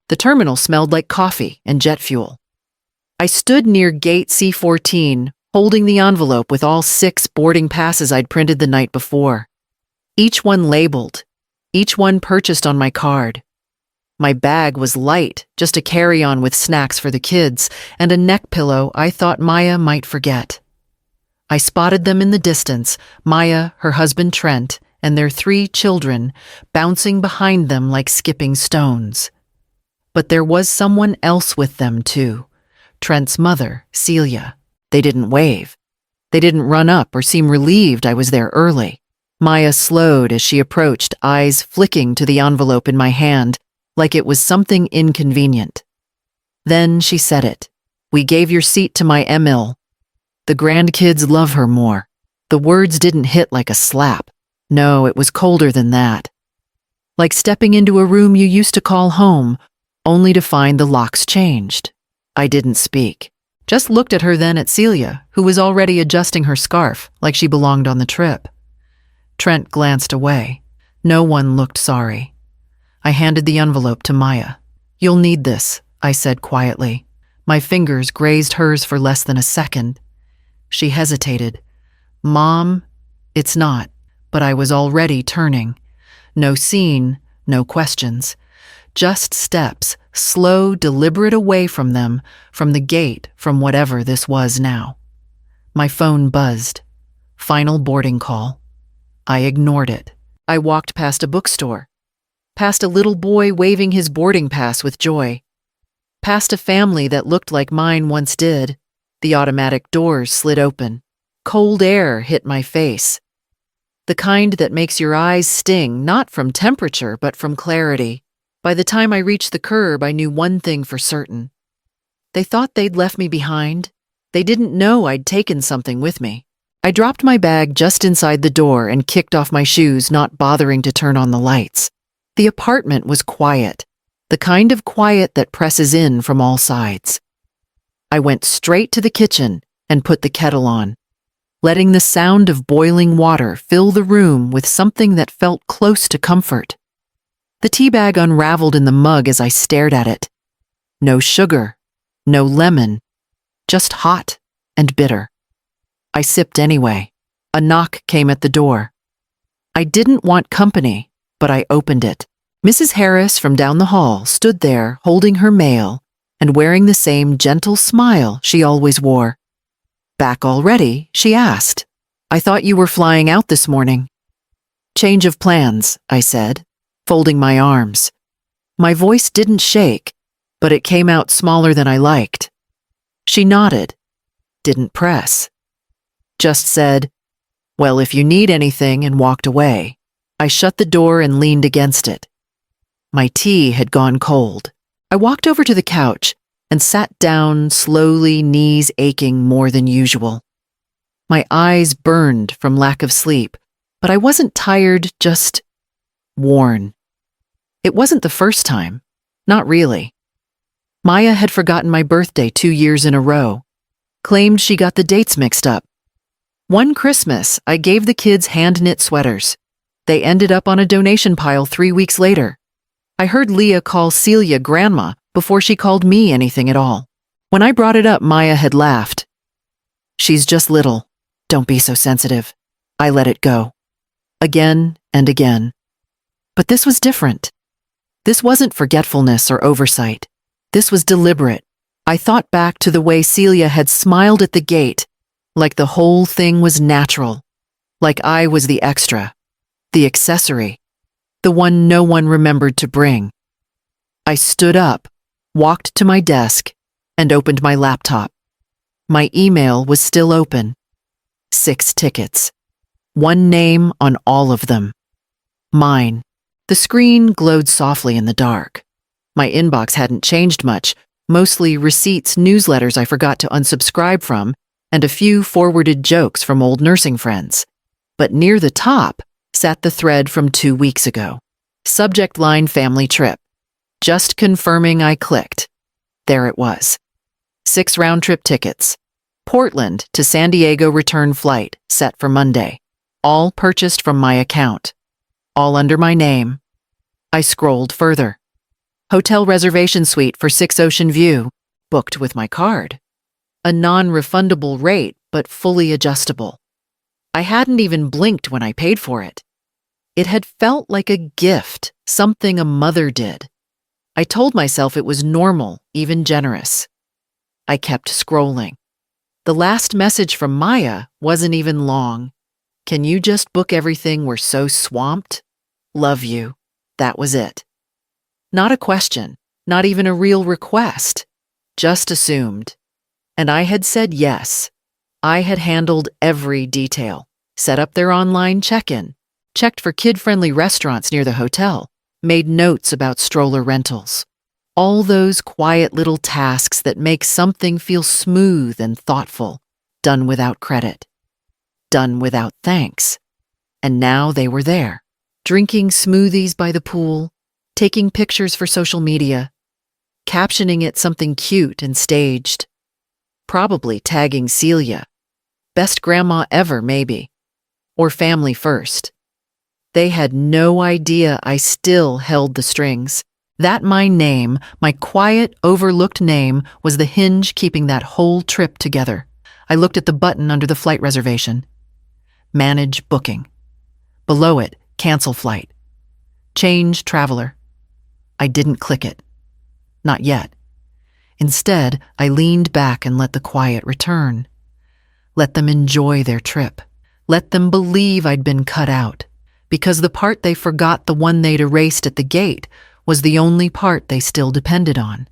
The terminal smelled like coffee and jet fuel. I stood near gate C14, holding the envelope with all 6 boarding passes I'd printed the night before. Each one labeled, each one purchased on my card. My bag was light, just a carry-on with snacks for the kids, and a neck pillow I thought Maya might forget. I spotted them in the distance, Maya, her husband Trent, and their 3 children, bouncing behind them like skipping stones. But there was someone else with them, too. Trent's mother, Celia. They didn't wave. They didn't run up or seem relieved I was there early. Maya slowed as she approached, eyes flicking to the envelope in my hand, like it was something inconvenient. Then she said it. "We gave your seat to my Emil. The grandkids love her more." The words didn't hit like a slap. No, it was colder than that. Like stepping into a room you used to call home, only to find the locks changed. I didn't speak. Just looked at her then at Celia, who was already adjusting her scarf, like she belonged on the trip. Trent glanced away. No one looked sorry. I handed the envelope to Maya. "You'll need this," I said quietly. My fingers grazed hers for less than a second. She hesitated. "Mom, it's not," but I was already turning. No scene, no questions. Just steps, slow, deliberate away from them, from the gate, from whatever this was now. My phone buzzed. Final boarding call. I ignored it. I walked past a bookstore. Past a little boy waving his boarding pass with joy. Past a family that looked like mine once did. The automatic doors slid open. Cold air hit my face. The kind that makes your eyes sting, not from temperature, but from clarity. By the time I reached the curb, I knew one thing for certain. They thought they'd left me behind. They didn't know I'd taken something with me. I dropped my bag just inside the door and kicked off my shoes, not bothering to turn on the lights. The apartment was quiet, the kind of quiet that presses in from all sides. I went straight to the kitchen and put the kettle on, letting the sound of boiling water fill the room with something that felt close to comfort. The tea bag unraveled in the mug as I stared at it. No sugar, no lemon, just hot and bitter. I sipped anyway. A knock came at the door. I didn't want company, but I opened it. Mrs. Harris from down the hall stood there holding her mail and wearing the same gentle smile she always wore. "Back already?" she asked. "I thought you were flying out this morning." "Change of plans," I said, folding my arms. My voice didn't shake, but it came out smaller than I liked. She nodded, didn't press. Just said, "Well, if you need anything," and walked away. I shut the door and leaned against it. My tea had gone cold. I walked over to the couch and sat down slowly, knees aching more than usual. My eyes burned from lack of sleep, but I wasn't tired, just worn. It wasn't the first time. Not really. Maya had forgotten my birthday 2 years in a row, claimed she got the dates mixed up. One Christmas, I gave the kids hand-knit sweaters. They ended up on a donation pile 3 weeks later. I heard Leah call Celia grandma before she called me anything at all. When I brought it up, Maya had laughed. "She's just little. Don't be so sensitive." I let it go. Again and again. But this was different. This wasn't forgetfulness or oversight. This was deliberate. I thought back to the way Celia had smiled at the gate, like the whole thing was natural, like I was the extra, the accessory, the one no one remembered to bring. I stood up, walked to my desk, and opened my laptop. My email was still open. 6 tickets. One name on all of them. Mine. The screen glowed softly in the dark. My inbox hadn't changed much, mostly receipts, newsletters I forgot to unsubscribe from, and a few forwarded jokes from old nursing friends. But near the top sat the thread from 2 weeks ago. Subject line: family trip. Just confirming. I clicked. There it was. 6 round-trip tickets. Portland to San Diego return flight, set for Monday. All purchased from my account. All under my name. I scrolled further. Hotel reservation suite for 6 Ocean View, booked with my card. A non-refundable rate, but fully adjustable. I hadn't even blinked when I paid for it. It had felt like a gift, something a mother did. I told myself it was normal, even generous. I kept scrolling. The last message from Maya wasn't even long. Can you just book everything? We're so swamped. Love you. That was it. Not a question, not even a real request. Just assumed. And I had said yes. I had handled every detail. Set up their online check-in, checked for kid-friendly restaurants near the hotel, made notes about stroller rentals. All those quiet little tasks that make something feel smooth and thoughtful, done without credit, done without thanks. And now they were there, drinking smoothies by the pool, taking pictures for social media, captioning it something cute and staged, probably tagging Celia, best grandma ever maybe, or family first. They had no idea I still held the strings, that my name, my quiet, overlooked name, was the hinge keeping that whole trip together. I looked at the button under the flight reservation. Manage booking. Below it, cancel flight. Change traveler. I didn't click it. Not yet. Instead, I leaned back and let the quiet return. Let them enjoy their trip. Let them believe I'd been cut out. Because the part they forgot, the one they'd erased at the gate, was the only part they still depended on.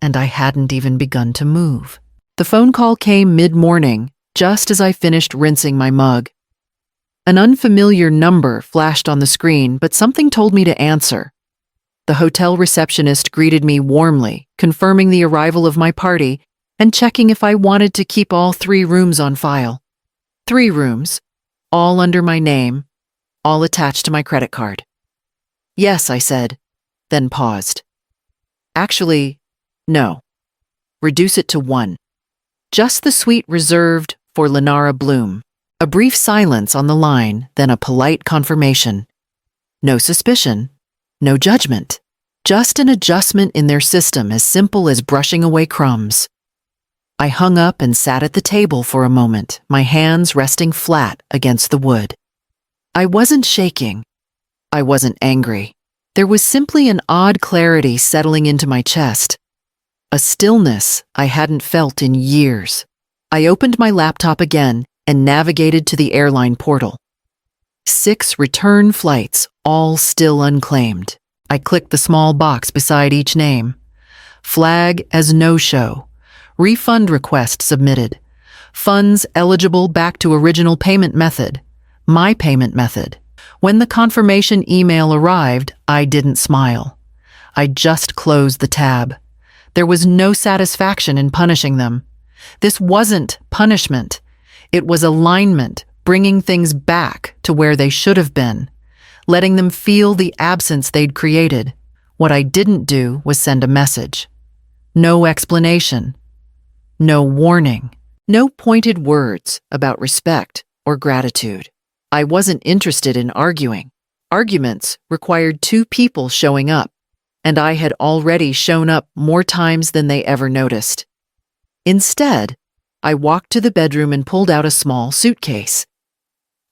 And I hadn't even begun to move. The phone call came mid-morning, just as I finished rinsing my mug. An unfamiliar number flashed on the screen, but something told me to answer. The hotel receptionist greeted me warmly, confirming the arrival of my party and checking if I wanted to keep all 3 rooms on file. 3 rooms, all under my name, all attached to my credit card. Yes, I said, then paused. Actually, no. Reduce it to 1. Just the suite reserved for Lenara Bloom. A brief silence on the line, then a polite confirmation. No suspicion. No judgment, just an adjustment in their system as simple as brushing away crumbs. I hung up and sat at the table for a moment, my hands resting flat against the wood. I wasn't shaking. I wasn't angry. There was simply an odd clarity settling into my chest, a stillness I hadn't felt in years. I opened my laptop again and navigated to the airline portal. 6 return flights, all still unclaimed. I clicked the small box beside each name. Flag as no-show. Refund request submitted. Funds eligible back to original payment method. My payment method. When the confirmation email arrived, I didn't smile. I just closed the tab. There was no satisfaction in punishing them. This wasn't punishment. It was alignment, bringing things back to where they should have been, letting them feel the absence they'd created. What I didn't do was send a message. No explanation. No warning. No pointed words about respect or gratitude. I wasn't interested in arguing. Arguments required 2 people showing up, and I had already shown up more times than they ever noticed. Instead, I walked to the bedroom and pulled out a small suitcase,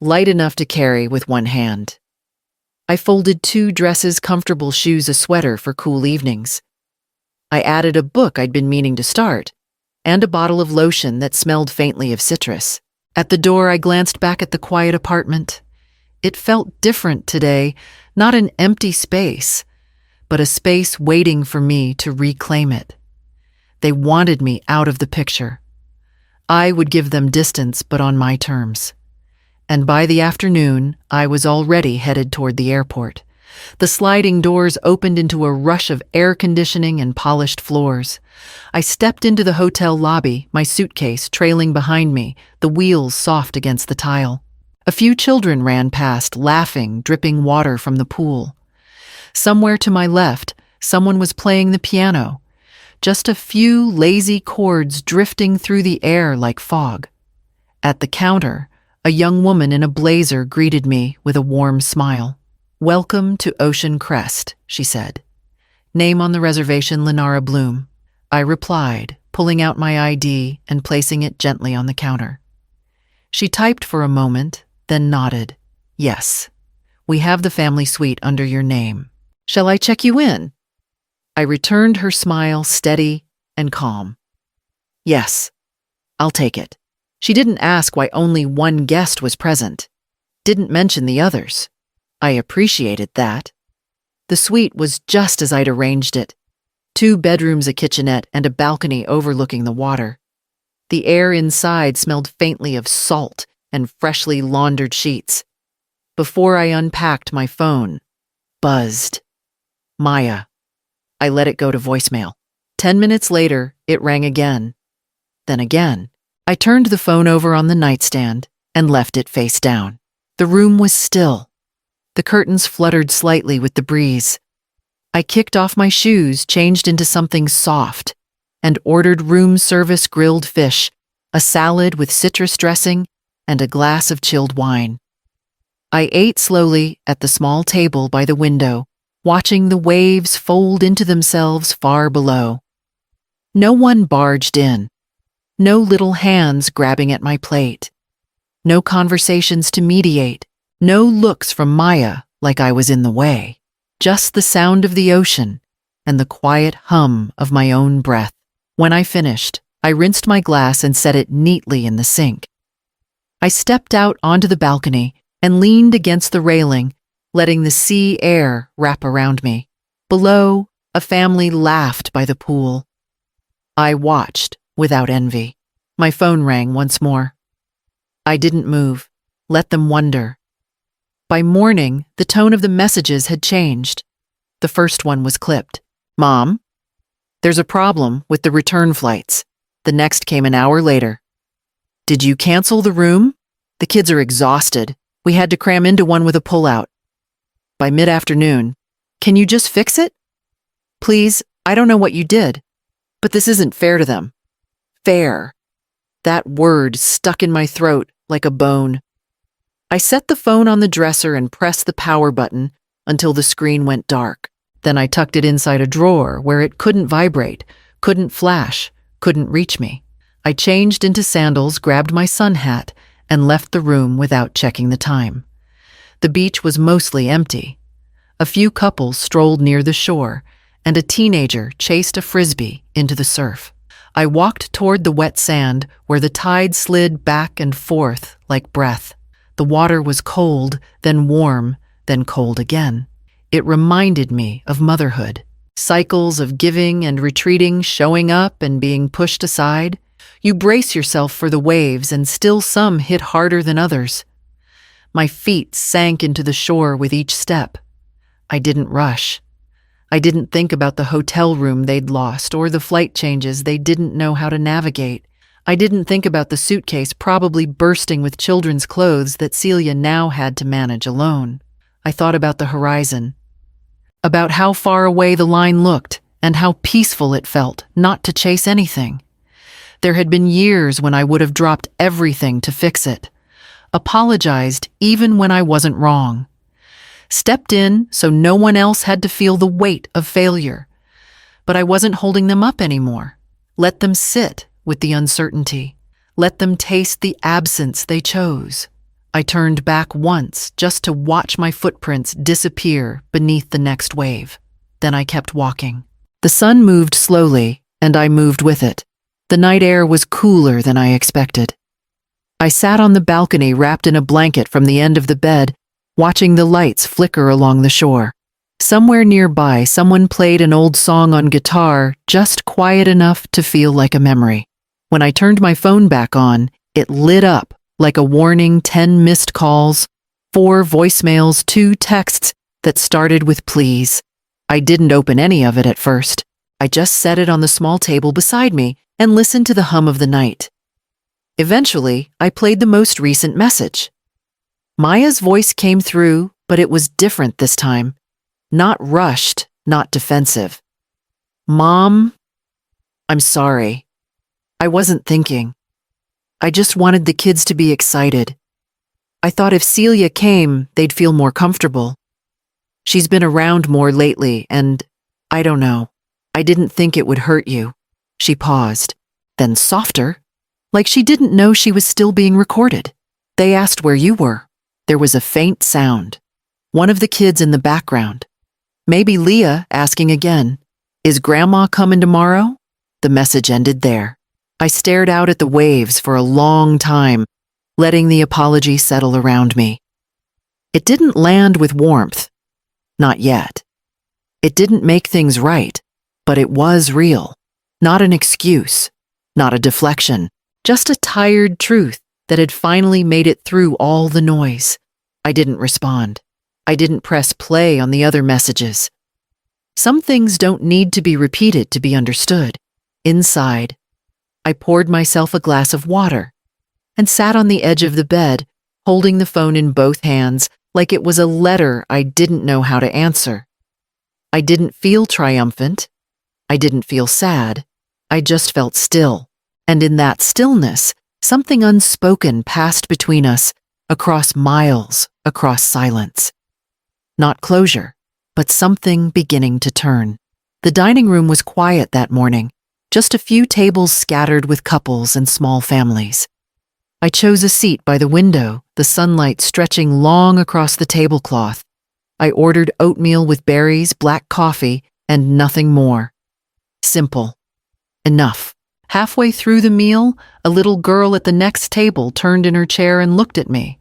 light enough to carry with one hand. I folded 2 dresses, comfortable shoes, a sweater for cool evenings. I added a book I'd been meaning to start, and a bottle of lotion that smelled faintly of citrus. At the door, I glanced back at the quiet apartment. It felt different today, not an empty space, but a space waiting for me to reclaim it. They wanted me out of the picture. I would give them distance, but on my terms. And by the afternoon, I was already headed toward the airport. The sliding doors opened into a rush of air conditioning and polished floors. I stepped into the hotel lobby, my suitcase trailing behind me, the wheels soft against the tile. A few children ran past, laughing, dripping water from the pool. Somewhere to my left, someone was playing the piano. Just a few lazy chords drifting through the air like fog. At the counter, a young woman in a blazer greeted me with a warm smile. "Welcome to Ocean Crest," she said. Name on the reservation, Lenara Bloom. I replied, pulling out my ID and placing it gently on the counter. She typed for a moment, then nodded. Yes, we have the family suite under your name. Shall I check you in? I returned her smile, steady and calm. Yes, I'll take it. She didn't ask why only one guest was present. Didn't mention the others. I appreciated that. The suite was just as I'd arranged it. 2 bedrooms, a kitchenette, and a balcony overlooking the water. The air inside smelled faintly of salt and freshly laundered sheets. Before I unpacked, my phone buzzed. Maya. I let it go to voicemail. 10 minutes later, it rang again. Then again. I turned the phone over on the nightstand and left it face down. The room was still. The curtains fluttered slightly with the breeze. I kicked off my shoes, changed into something soft, and ordered room service grilled fish, a salad with citrus dressing, and a glass of chilled wine. I ate slowly at the small table by the window, watching the waves fold into themselves far below. No one barged in. No little hands grabbing at my plate. No conversations to mediate. No looks from Maya like I was in the way. Just the sound of the ocean and the quiet hum of my own breath. When I finished, I rinsed my glass and set it neatly in the sink. I stepped out onto the balcony and leaned against the railing, letting the sea air wrap around me. Below, a family laughed by the pool. I watched without envy. My phone rang once more. I didn't move. Let them wonder. By morning, the tone of the messages had changed. The first one was clipped. Mom, there's a problem with the return flights. The next came an hour later. Did you cancel the room? The kids are exhausted. We had to cram into one with a pullout. By mid-afternoon, can you just fix it? Please, I don't know what you did, but this isn't fair to them. Fair. That word stuck in my throat like a bone. I set the phone on the dresser and pressed the power button until the screen went dark. Then I tucked it inside a drawer where it couldn't vibrate, couldn't flash, couldn't reach me. I changed into sandals, grabbed my sun hat, and left the room without checking the time. The beach was mostly empty. A few couples strolled near the shore, and a teenager chased a frisbee into the surf. I walked toward the wet sand where the tide slid back and forth like breath. The water was cold, then warm, then cold again. It reminded me of motherhood. Cycles of giving and retreating, showing up and being pushed aside. You brace yourself for the waves, and still some hit harder than others. My feet sank into the shore with each step. I didn't rush. I didn't think about the hotel room they'd lost or the flight changes they didn't know how to navigate. I didn't think about the suitcase probably bursting with children's clothes that Celia now had to manage alone. I thought about the horizon, about how far away the line looked and how peaceful it felt not to chase anything. There had been years when I would have dropped everything to fix it, apologized even when I wasn't wrong, stepped in so no one else had to feel the weight of failure. But I wasn't holding them up anymore. Let them sit with the uncertainty. Let them taste the absence they chose. I turned back once just to watch my footprints disappear beneath the next wave. Then I kept walking. The sun moved slowly, and I moved with it. The night air was cooler than I expected. I sat on the balcony wrapped in a blanket from the end of the bed, watching the lights flicker along the shore. Somewhere nearby, someone played an old song on guitar, just quiet enough to feel like a memory. When I turned my phone back on, it lit up like a warning: 10 missed calls, 4 voicemails, 2 texts that started with please. I didn't open any of it at first. I just set it on the small table beside me and listened to the hum of the night. Eventually, I played the most recent message. Maya's voice came through, but it was different this time. Not rushed, not defensive. Mom, I'm sorry. I wasn't thinking. I just wanted the kids to be excited. I thought if Celia came, they'd feel more comfortable. She's been around more lately, and I don't know. I didn't think it would hurt you. She paused, then softer, like she didn't know she was still being recorded. They asked where you were. There was a faint sound. One of the kids in the background. Maybe Leah asking again, "Is Grandma coming tomorrow?" The message ended there. I stared out at the waves for a long time, letting the apology settle around me. It didn't land with warmth. Not yet. It didn't make things right, but it was real. Not an excuse, not a deflection, just a tired truth that had finally made it through all the noise. I didn't respond. I didn't press play on the other messages. Some things don't need to be repeated to be understood. Inside, I poured myself a glass of water and sat on the edge of the bed, holding the phone in both hands like it was a letter I didn't know how to answer. I didn't feel triumphant. I didn't feel sad. I just felt still. And in that stillness, something unspoken passed between us, across miles, across silence. Not closure, but something beginning to turn. The dining room was quiet that morning, just a few tables scattered with couples and small families. I chose a seat by the window, the sunlight stretching long across the tablecloth. I ordered oatmeal with berries, black coffee, and nothing more. Simple. Enough. Halfway through the meal, a little girl at the next table turned in her chair and looked at me.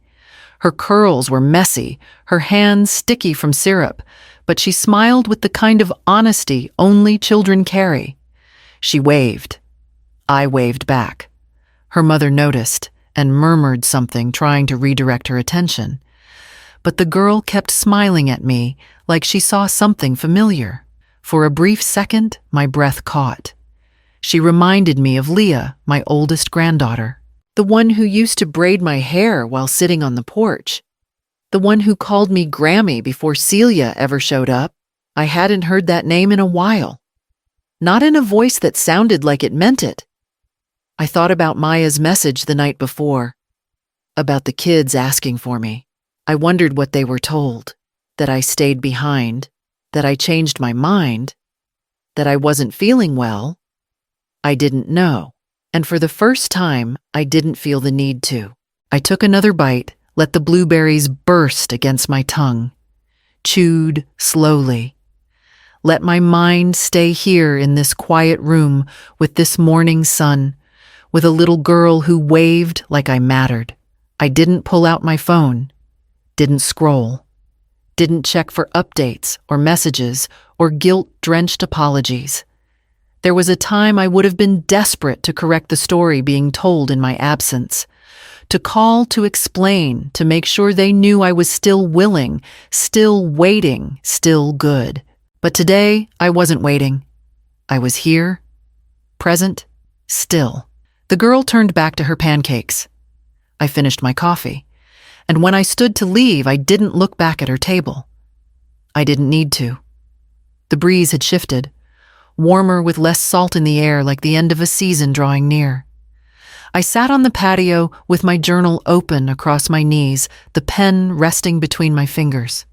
Her curls were messy, her hands sticky from syrup, but she smiled with the kind of honesty only children carry. She waved. I waved back. Her mother noticed and murmured something, trying to redirect her attention. But the girl kept smiling at me like she saw something familiar. For a brief second, my breath caught. She reminded me of Leah, my oldest granddaughter. The one who used to braid my hair while sitting on the porch. The one who called me Grammy before Celia ever showed up. I hadn't heard that name in a while. Not in a voice that sounded like it meant it. I thought about Maya's message the night before, about the kids asking for me. I wondered what they were told, that I stayed behind, that I changed my mind, that I wasn't feeling well. I didn't know. And for the first time, I didn't feel the need to. I took another bite, let the blueberries burst against my tongue, chewed slowly. Let my mind stay here in this quiet room with this morning sun, with a little girl who waved like I mattered. I didn't pull out my phone, didn't scroll, didn't check for updates or messages or guilt-drenched apologies. There was a time I would have been desperate to correct the story being told in my absence, to call to explain, to make sure they knew I was still willing, still waiting, still good. But today, I wasn't waiting. I was here, present, still. The girl turned back to her pancakes. I finished my coffee, and when I stood to leave, I didn't look back at her table. I didn't need to. The breeze had shifted, warmer with less salt in the air, like the end of a season drawing near. I sat on the patio with my journal open across my knees, the pen resting between my fingers.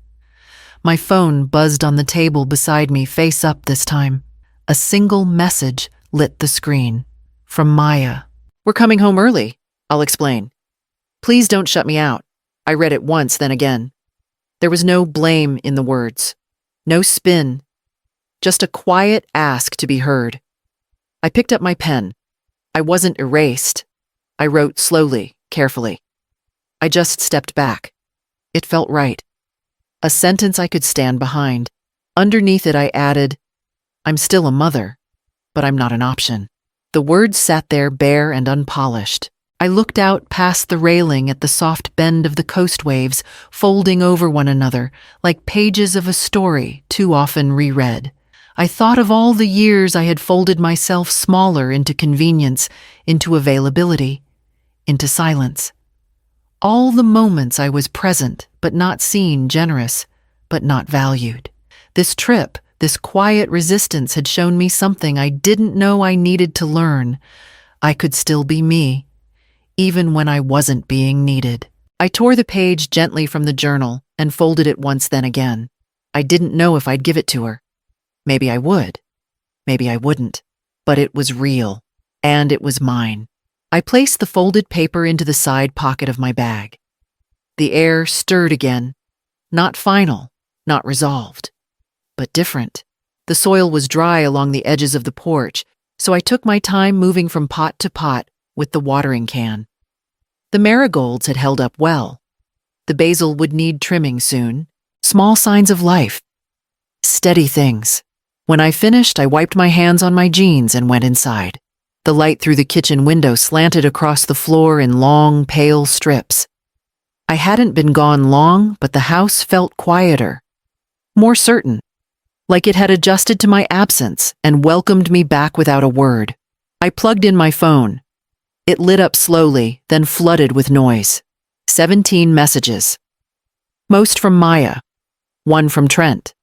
My phone buzzed on the table beside me, face up this time. A single message lit the screen. From Maya. "We're coming home early. I'll explain. Please don't shut me out." I read it once, then again. There was no blame in the words. No spin. Just a quiet ask to be heard. I picked up my pen. I wasn't erased. I wrote slowly, carefully. I just stepped back. It felt right. A sentence I could stand behind. Underneath it I added, "I'm still a mother, but I'm not an option." The words sat there bare and unpolished. I looked out past the railing at the soft bend of the coast waves, folding over one another, like pages of a story too often reread. I thought of all the years I had folded myself smaller into convenience, into availability, into silence. All the moments I was present, but not seen, generous, but not valued. This trip, this quiet resistance had shown me something I didn't know I needed to learn. I could still be me, even when I wasn't being needed. I tore the page gently from the journal and folded it once, then again. I didn't know if I'd give it to her. Maybe I would. Maybe I wouldn't. But it was real, and it was mine. I placed the folded paper into the side pocket of my bag. The air stirred again. Not final, not resolved, but different. The soil was dry along the edges of the porch, so I took my time moving from pot to pot with the watering can. The marigolds had held up well. The basil would need trimming soon. Small signs of life. Steady things. When I finished, I wiped my hands on my jeans and went inside. The light through the kitchen window slanted across the floor in long, pale strips. I hadn't been gone long, but the house felt quieter, more certain, like it had adjusted to my absence and welcomed me back without a word. I plugged in my phone. It lit up slowly, then flooded with noise. 17 messages. Most from Maya, one from Trent.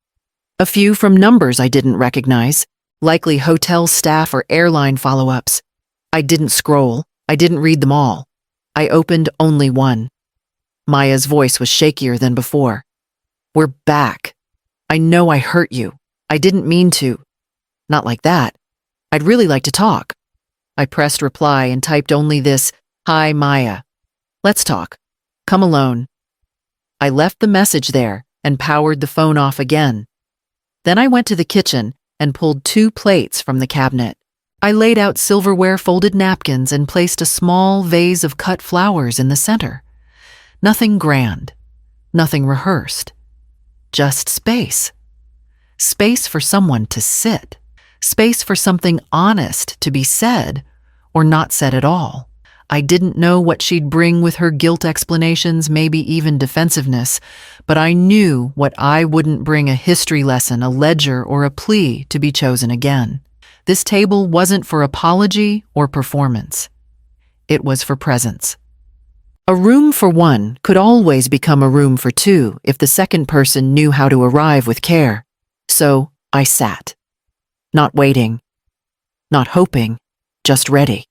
A few from numbers I didn't recognize, likely hotel staff or airline follow-ups. I didn't scroll. I didn't read them all. I opened only one. Maya's voice was shakier than before. "We're back. I know I hurt you. I didn't mean to. Not like that. I'd really like to talk." I pressed reply and typed only this, "Hi, Maya. Let's talk. Come alone." I left the message there and powered the phone off again. Then I went to the kitchen and pulled 2 plates from the cabinet. I laid out silverware folded napkins and placed a small vase of cut flowers in the center. Nothing grand, nothing rehearsed. Just space. Space for someone to sit. Space for something honest to be said or not said at all. I didn't know what she'd bring with her guilt explanations, maybe even defensiveness, but I knew what I wouldn't bring: a history lesson, a ledger, or a plea to be chosen again. This table wasn't for apology or performance. It was for presence. A room for one could always become a room for two if the second person knew how to arrive with care. So I sat. Not waiting, not hoping, just ready.